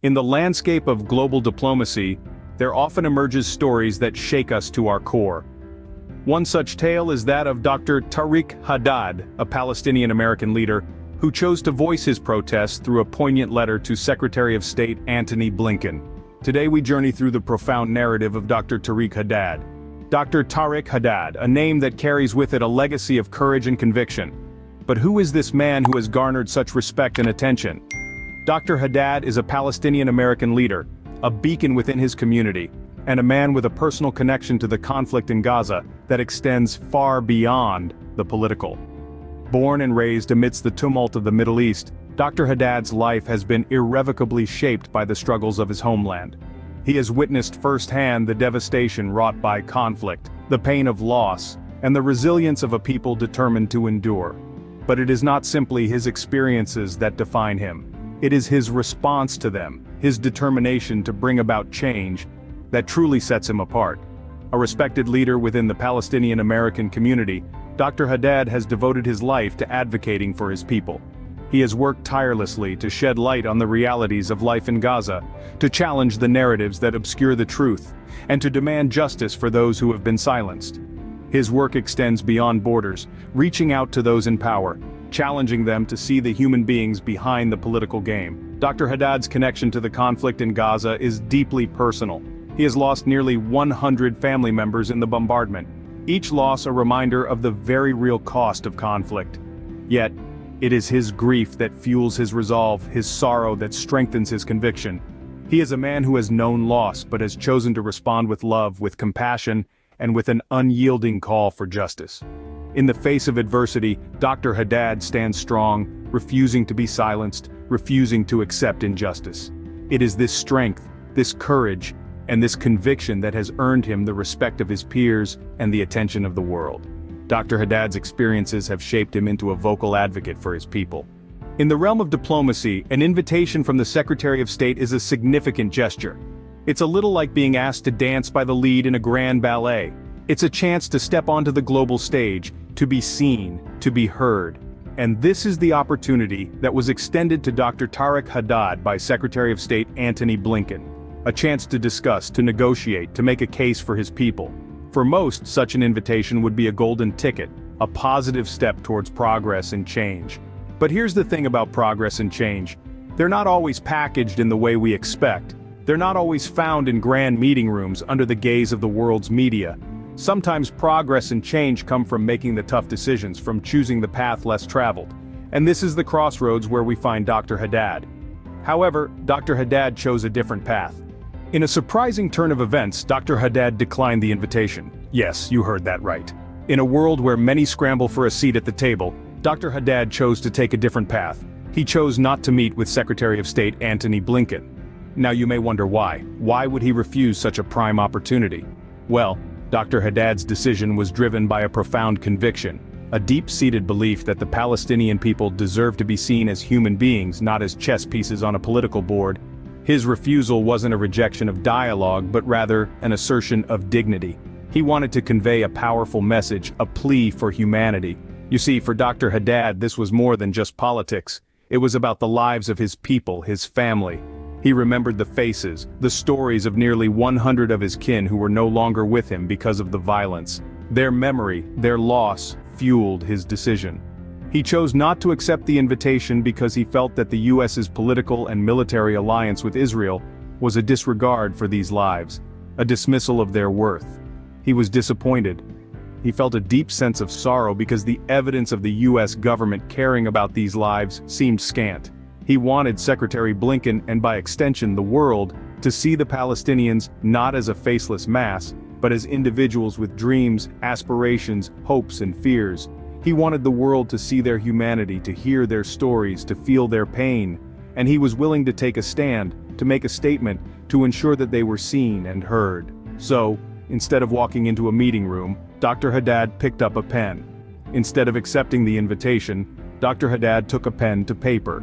In the landscape of global diplomacy, there often emerges stories that shake us to our core. One such tale is that of Dr. Tariq Haddad, a Palestinian-American leader, who chose to voice his protests through a poignant letter to Secretary of State Antony Blinken. Today we journey through the profound narrative of Dr. Tariq Haddad. Dr. Tariq Haddad, a name that carries with it a legacy of courage and conviction. But who is this man who has garnered such respect and attention? Dr. Haddad is a Palestinian-American leader, a beacon within his community, and a man with a personal connection to the conflict in Gaza that extends far beyond the political. Born and raised amidst the tumult of the Middle East, Dr. Haddad's life has been irrevocably shaped by the struggles of his homeland. He has witnessed firsthand the devastation wrought by conflict, the pain of loss, and the resilience of a people determined to endure. But it is not simply his experiences that define him. It is his response to them, his determination to bring about change, that truly sets him apart. A respected leader within the Palestinian-American community, Dr. Haddad has devoted his life to advocating for his people. He has worked tirelessly to shed light on the realities of life in Gaza, to challenge the narratives that obscure the truth, and to demand justice for those who have been silenced. His work extends beyond borders, reaching out to those in power, challenging them to see the human beings behind the political game. Dr. Haddad's connection to the conflict in Gaza is deeply personal. He has lost nearly 100 family members in the bombardment, each loss a reminder of the very real cost of conflict. Yet, it is his grief that fuels his resolve, his sorrow that strengthens his conviction. He is a man who has known loss but has chosen to respond with love, with compassion, and with an unyielding call for justice. In the face of adversity, Dr. Haddad stands strong, refusing to be silenced, refusing to accept injustice. It is this strength, this courage, and this conviction that has earned him the respect of his peers and the attention of the world. Dr. Haddad's experiences have shaped him into a vocal advocate for his people. In the realm of diplomacy, an invitation from the Secretary of State is a significant gesture. It's a little like being asked to dance by the lead in a grand ballet. It's a chance to step onto the global stage, to be seen, to be heard. And this is the opportunity that was extended to Dr. Tariq Haddad by Secretary of State Antony Blinken. A chance to discuss, to negotiate, to make a case for his people. For most, such an invitation would be a golden ticket, a positive step towards progress and change. But here's the thing about progress and change. They're not always packaged in the way we expect. They're not always found in grand meeting rooms under the gaze of the world's media. Sometimes progress and change come from making the tough decisions, from choosing the path less traveled. And this is the crossroads where we find Dr. Haddad. However, Dr. Haddad chose a different path. In a surprising turn of events, Dr. Haddad declined the invitation. Yes, you heard that right. In a world where many scramble for a seat at the table, Dr. Haddad chose to take a different path. He chose not to meet with Secretary of State Antony Blinken. Now you may wonder why. Why would he refuse such a prime opportunity? Well, Dr. Haddad's decision was driven by a profound conviction, a deep-seated belief that the Palestinian people deserve to be seen as human beings, not as chess pieces on a political board. His refusal wasn't a rejection of dialogue, but rather an assertion of dignity. He wanted to convey a powerful message, a plea for humanity. You see, for Dr. Haddad, this was more than just politics. It was about the lives of his people, his family. He remembered the faces, the stories of nearly 100 of his kin who were no longer with him because of the violence. Their memory, their loss, fueled his decision. He chose not to accept the invitation because he felt that the U.S.'s political and military alliance with Israel was a disregard for these lives, a dismissal of their worth. He was disappointed. He felt a deep sense of sorrow because the evidence of the U.S. government caring about these lives seemed scant. He wanted Secretary Blinken, and by extension the world, to see the Palestinians not as a faceless mass, but as individuals with dreams, aspirations, hopes and fears. He wanted the world to see their humanity, to hear their stories, to feel their pain, and he was willing to take a stand, to make a statement, to ensure that they were seen and heard. So, instead of walking into a meeting room, Dr. Haddad picked up a pen. Instead of accepting the invitation, Dr. Haddad took a pen to paper.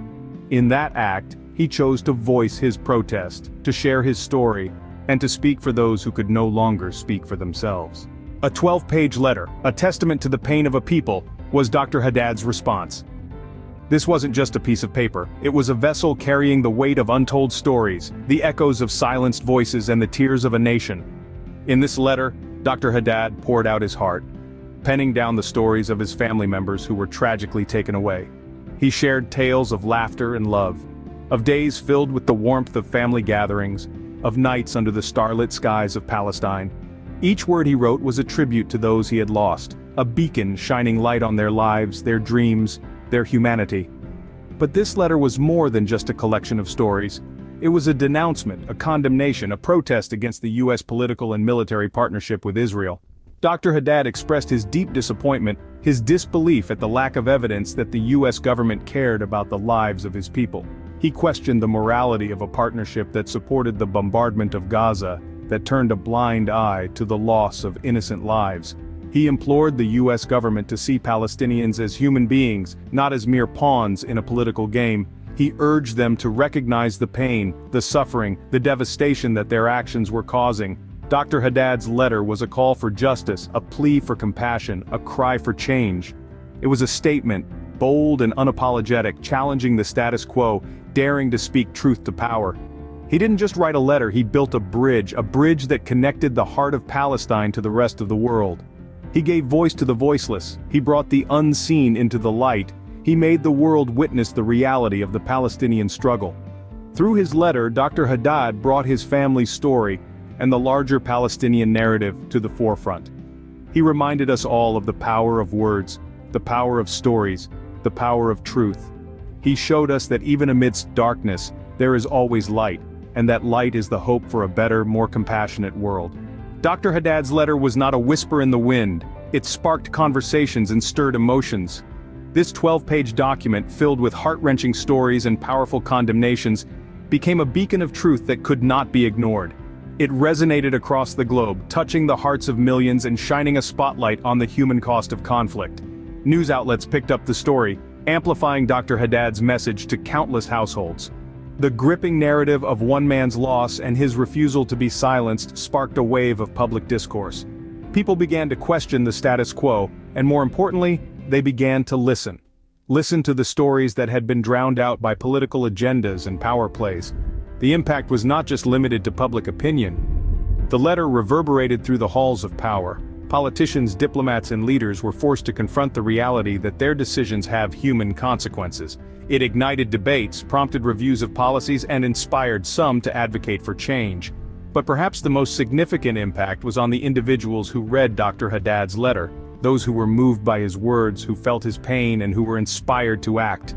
In that act, he chose to voice his protest, to share his story, and to speak for those who could no longer speak for themselves. A 12-page letter, a testament to the pain of a people, was Dr. Haddad's response. This wasn't just a piece of paper, it was a vessel carrying the weight of untold stories, the echoes of silenced voices and the tears of a nation. In this letter, Dr. Haddad poured out his heart, penning down the stories of his family members who were tragically taken away. He shared tales of laughter and love, of days filled with the warmth of family gatherings, of nights under the starlit skies of Palestine. Each word he wrote was a tribute to those he had lost, a beacon shining light on their lives, their dreams, their humanity. But this letter was more than just a collection of stories. It was a denouncement, a condemnation, a protest against the U.S. political and military partnership with Israel. Dr. Haddad expressed his deep disappointment, his disbelief at the lack of evidence that the U.S. government cared about the lives of his people. He questioned the morality of a partnership that supported the bombardment of Gaza, that turned a blind eye to the loss of innocent lives. He implored the U.S. government to see Palestinians as human beings, not as mere pawns in a political game. He urged them to recognize the pain, the suffering, the devastation that their actions were causing. Dr. Haddad's letter was a call for justice, a plea for compassion, a cry for change. It was a statement, bold and unapologetic, challenging the status quo, daring to speak truth to power. He didn't just write a letter, he built a bridge that connected the heart of Palestine to the rest of the world. He gave voice to the voiceless, he brought the unseen into the light, he made the world witness the reality of the Palestinian struggle. Through his letter, Dr. Haddad brought his family's story and the larger Palestinian narrative to the forefront. He reminded us all of the power of words, the power of stories, the power of truth. He showed us that even amidst darkness, there is always light, and that light is the hope for a better, more compassionate world. Dr. Haddad's letter was not a whisper in the wind, it sparked conversations and stirred emotions. This 12-page document, filled with heart-wrenching stories and powerful condemnations, became a beacon of truth that could not be ignored. It resonated across the globe, touching the hearts of millions and shining a spotlight on the human cost of conflict. News outlets picked up the story, amplifying Dr. Haddad's message to countless households. The gripping narrative of one man's loss and his refusal to be silenced sparked a wave of public discourse. People began to question the status quo, and more importantly, they began to listen. Listen to the stories that had been drowned out by political agendas and power plays. The impact was not just limited to public opinion. The letter reverberated through the halls of power. Politicians, diplomats, and leaders were forced to confront the reality that their decisions have human consequences. It ignited debates, prompted reviews of policies, and inspired some to advocate for change. But perhaps the most significant impact was on the individuals who read Dr. Haddad's letter, those who were moved by his words, who felt his pain, and who were inspired to act.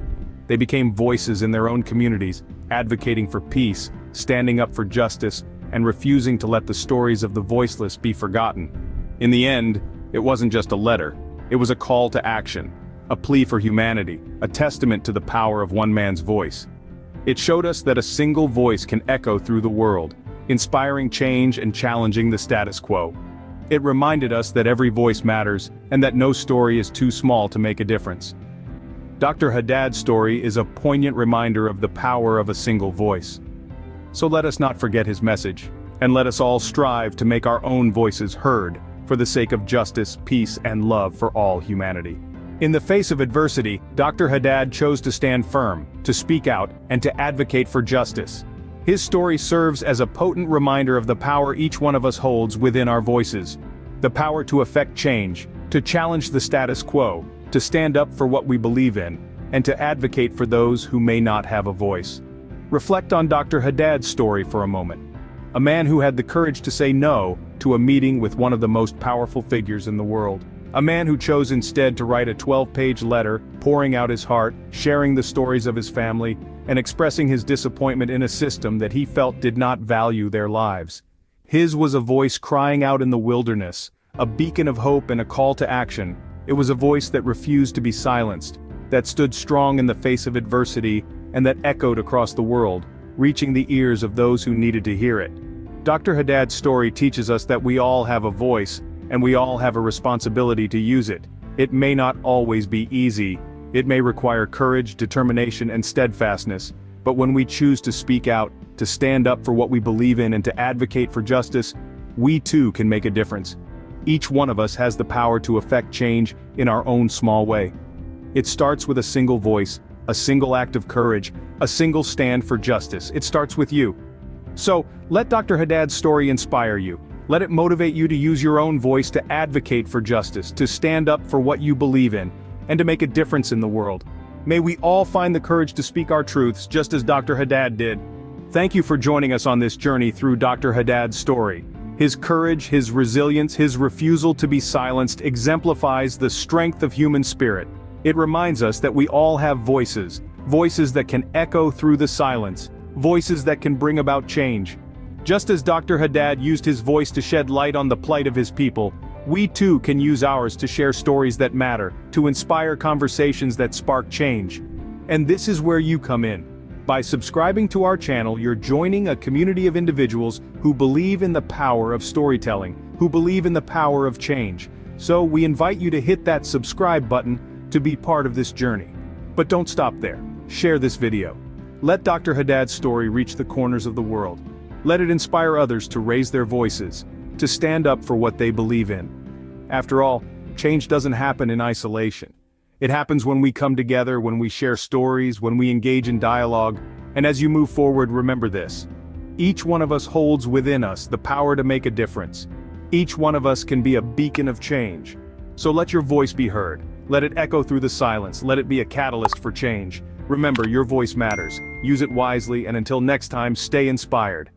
They became voices in their own communities, advocating for peace, standing up for justice, and refusing to let the stories of the voiceless be forgotten. In the end, it wasn't just a letter, it was a call to action, a plea for humanity, a testament to the power of one man's voice. It showed us that a single voice can echo through the world, inspiring change and challenging the status quo. It reminded us that every voice matters, and that no story is too small to make a difference. Dr. Haddad's story is a poignant reminder of the power of a single voice. So let us not forget his message, and let us all strive to make our own voices heard, for the sake of justice, peace, and love for all humanity. In the face of adversity, Dr. Haddad chose to stand firm, to speak out, and to advocate for justice. His story serves as a potent reminder of the power each one of us holds within our voices. The power to effect change, to challenge the status quo, to stand up for what we believe in, and to advocate for those who may not have a voice. Reflect on Dr. Haddad's story for a moment. A man who had the courage to say no to a meeting with one of the most powerful figures in the world. A man who chose instead to write a 12-page letter, pouring out his heart, sharing the stories of his family, and expressing his disappointment in a system that he felt did not value their lives. His was a voice crying out in the wilderness, a beacon of hope and a call to action. It was a voice that refused to be silenced, that stood strong in the face of adversity, and that echoed across the world, reaching the ears of those who needed to hear it. Dr. Haddad's story teaches us that we all have a voice, and we all have a responsibility to use it. It may not always be easy. It may require courage, determination, and steadfastness, but when we choose to speak out, to stand up for what we believe in, and to advocate for justice, we too can make a difference. Each one of us has the power to effect change in our own small way. It starts with a single voice, a single act of courage, a single stand for justice. It starts with you. So, let Dr. Haddad's story inspire you. Let it motivate you to use your own voice to advocate for justice, to stand up for what you believe in, and to make a difference in the world. May we all find the courage to speak our truths, just as Dr. Haddad did. Thank you for joining us on this journey through Dr. Haddad's story. His courage, his resilience, his refusal to be silenced exemplifies the strength of human spirit. It reminds us that we all have voices, voices that can echo through the silence, voices that can bring about change. Just as Dr. Haddad used his voice to shed light on the plight of his people, we too can use ours to share stories that matter, to inspire conversations that spark change. And this is where you come in. By subscribing to our channel, you're joining a community of individuals who believe in the power of storytelling, who believe in the power of change. So we invite you to hit that subscribe button to be part of this journey. But don't stop there. Share this video. Let Dr. Haddad's story reach the corners of the world. Let it inspire others to raise their voices, to stand up for what they believe in. After all, change doesn't happen in isolation. It happens when we come together, when we share stories, when we engage in dialogue. And as you move forward, remember this. Each one of us holds within us the power to make a difference. Each one of us can be a beacon of change. So let your voice be heard. Let it echo through the silence. Let it be a catalyst for change. Remember, your voice matters. Use it wisely, and until next time, stay inspired.